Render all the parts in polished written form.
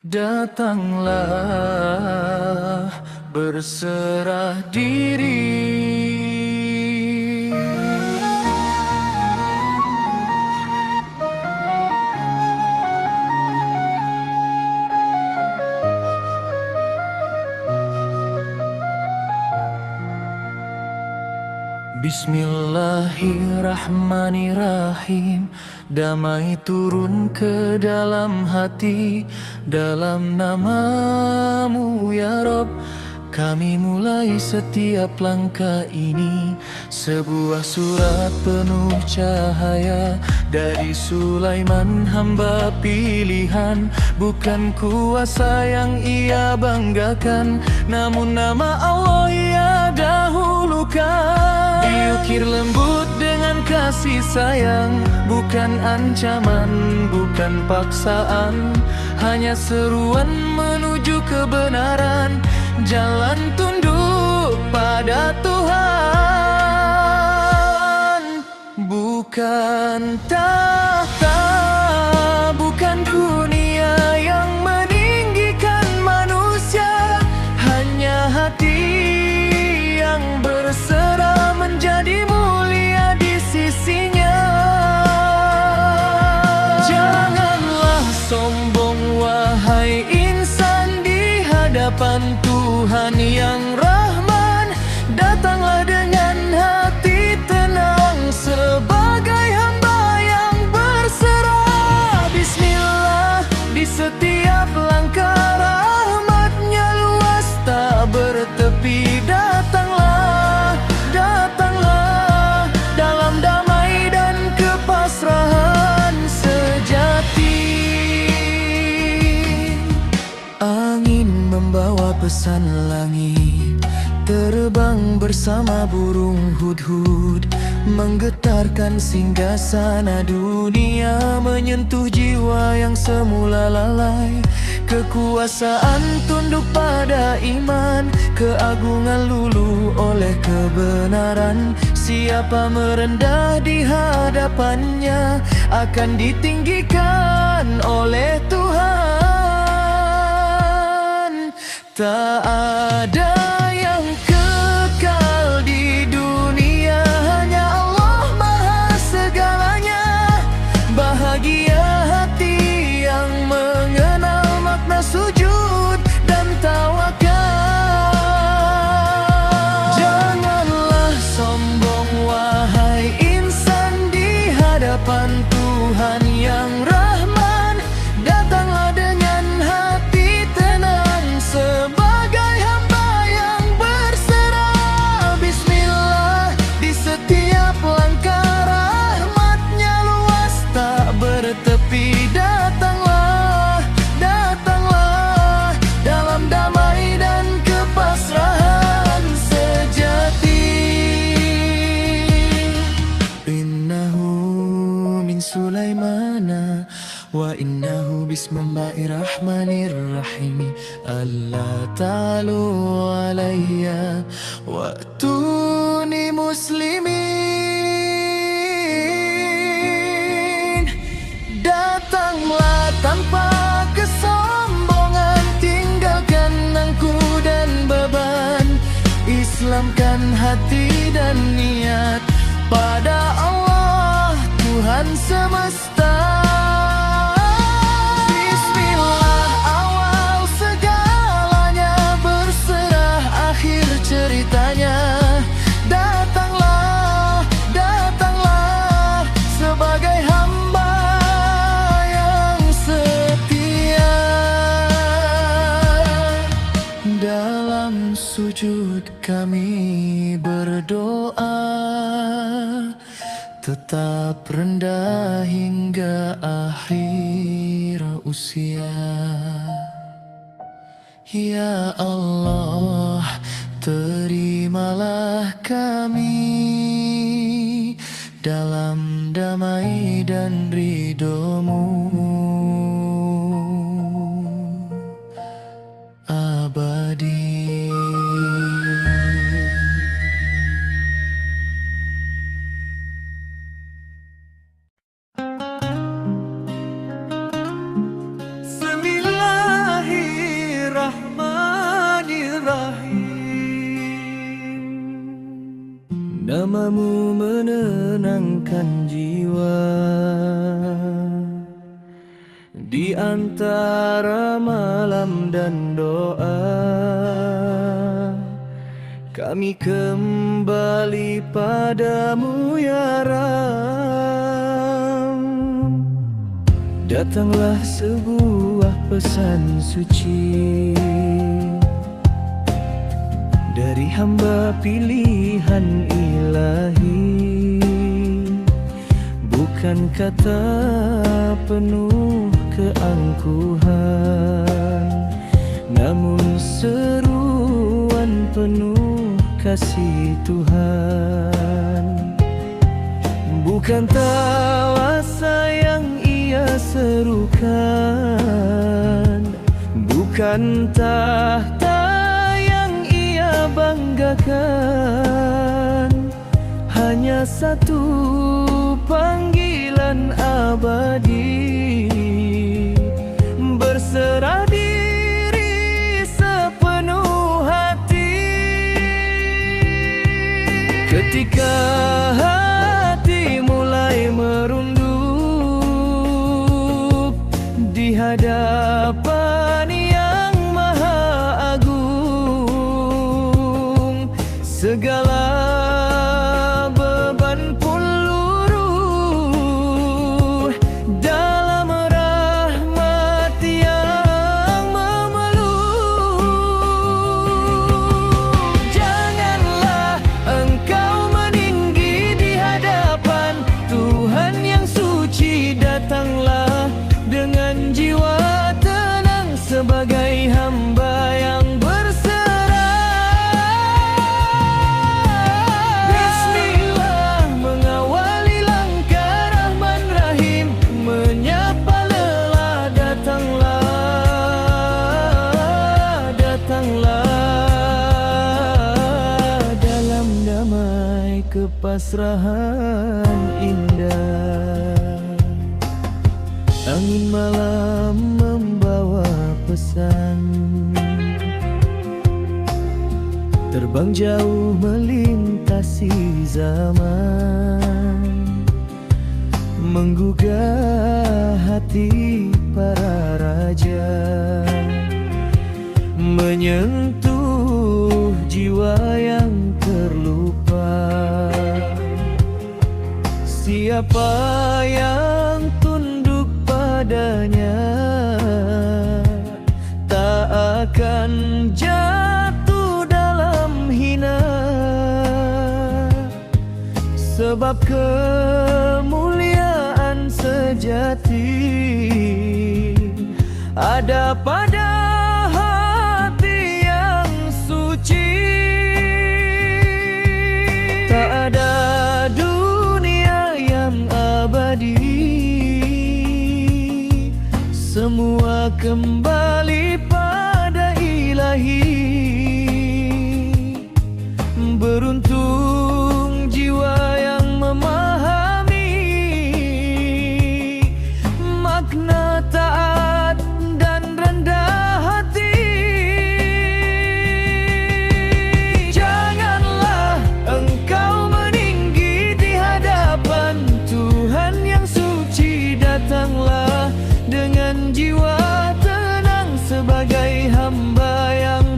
Datanglah berserah diri. Bismillahirrahmanirrahim. Damai turun ke dalam hati, dalam namamu ya Rob. Kami mulai setiap langkah ini, sebuah surat penuh cahaya dari Sulaiman, hamba pilihan. Bukan kuasa yang ia banggakan, namun nama Allah ia dahulukan. Diukir lembut dengan kasih sayang, bukan ancaman, bukan paksaan, hanya seruan menuju kebenaran. Jalan tunduk pada Tuhan, bukan tahta, bukan dunia yang meninggikan manusia, hanya hati yang berserah menjadi mulia di sisinya. Janganlah sombong wahai insan di hadapan Tuhan yang Rahman. Datanglah dengan hati tenang sebagai hamba yang berserah. Bismillah di setiap langkah, rahmatnya luas tak bertepi. Datanglah, datanglah dalam damai dan kepasrahan sejati. Angin membawa pesan langit, terbang bersama burung hudhud, menggetarkan singgasana dunia, menyentuh jiwa yang semula lalai. Kekuasaan tunduk pada iman, keagungan luluh oleh kebenaran. Siapa merendah di hadapannya akan ditinggikan oleh Tuhan. Tak ada yang kekal di dunia, hanya Allah Maha segalanya. Bahagia hati yang mengenal makna sujud dan tawakal. Janganlah sombong wahai insan di hadapan Tuhan yang Rahman. Datanglah dengan hati tenang sebagai hamba yang berserah. Bismillah di setiap langkah, rahmatnya luas tak bertepi. Datanglah, datanglah dalam damai dan kepasrahan sejati. Innahu min Sulaimana wa innahu bismillahirrahmanirrahim. Alla ta'lu alayya wa'tuni muslimin. Datanglah tanpa kesombongan, tinggalkan angku dan beban. Islamkan hati dan niat pada Allah Tuhan semesta. Bismillah awal segalanya, berserah akhir ceritanya. Datanglah, datanglah sebagai hamba yang setia. Dalam sujud kami berdoa, tetap rendah hingga akhir usia. Ya Allah, terimalah kami dalam damai dan ridho-Mu abadi. Namamu menenangkan jiwa di antara malam dan doa. Kami kembali padamu ya Ram. Datanglah sebuah pesan suci dari hamba pilihan ilahi, bukan kata penuh keangkuhan, namun seruan penuh kasih Tuhan. Bukan tawasa yang ia serukan, bukan tahta yang ia banggakan, hanya satu panggilan abadi, berserah diri sepenuh hati. Ketika hati mulai merunduk di hadapan yang maha agung, segala beban pun luruh dalam rahmat yang memeluk. Janganlah engkau meninggi di hadapan Tuhan yang suci. Datanglah dengan jiwa tenang sebagai hamba yang kepasrahan indah. Angin malam membawa pesan, terbang jauh melintasi zaman, menggugah hati para raja, menyentuh jiwa yang terlupa. Siapa yang tunduk padanya tak akan jatuh dalam hina, sebab kemuliaan sejati ada pada hati yang suci. Tak ada dunia yang abadi, semua kembali pada ilahi. Beruntung jiwa yang memahami makna taat dan rendah hati. Janganlah engkau meninggi di hadapan Tuhan yang suci. Datanglah dengan jiwa tenang sebagai hamba yang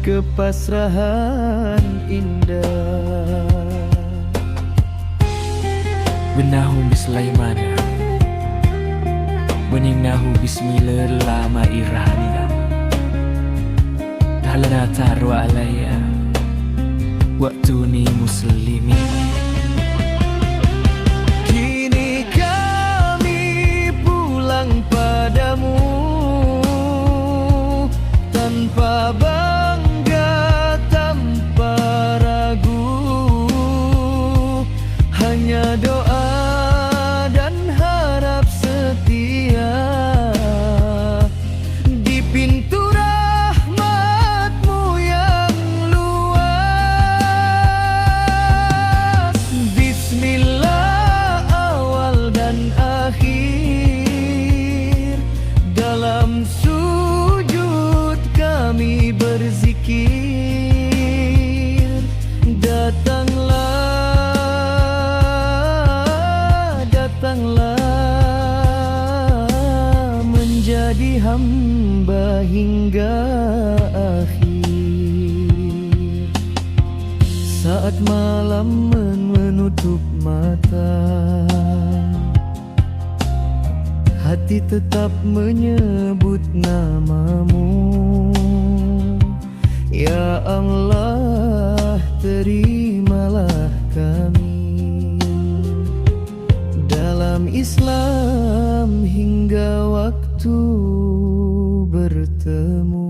kepasrahan indah. Benahu bislaimana, beningnahu bismillahirrahmanirrahim. Halana tarwa alaya, waktuni muslimin. Kini kami pulang padamu tanpa bangga, tanpa ragu, hanya doa dan harap setia di pintu rahmat-Mu ya menjadi hamba hingga akhir. Saat malam menutup mata, hati tetap menyebut namamu. Ya Allah, terimalah kami dalam Islam hingga waktu bertemu.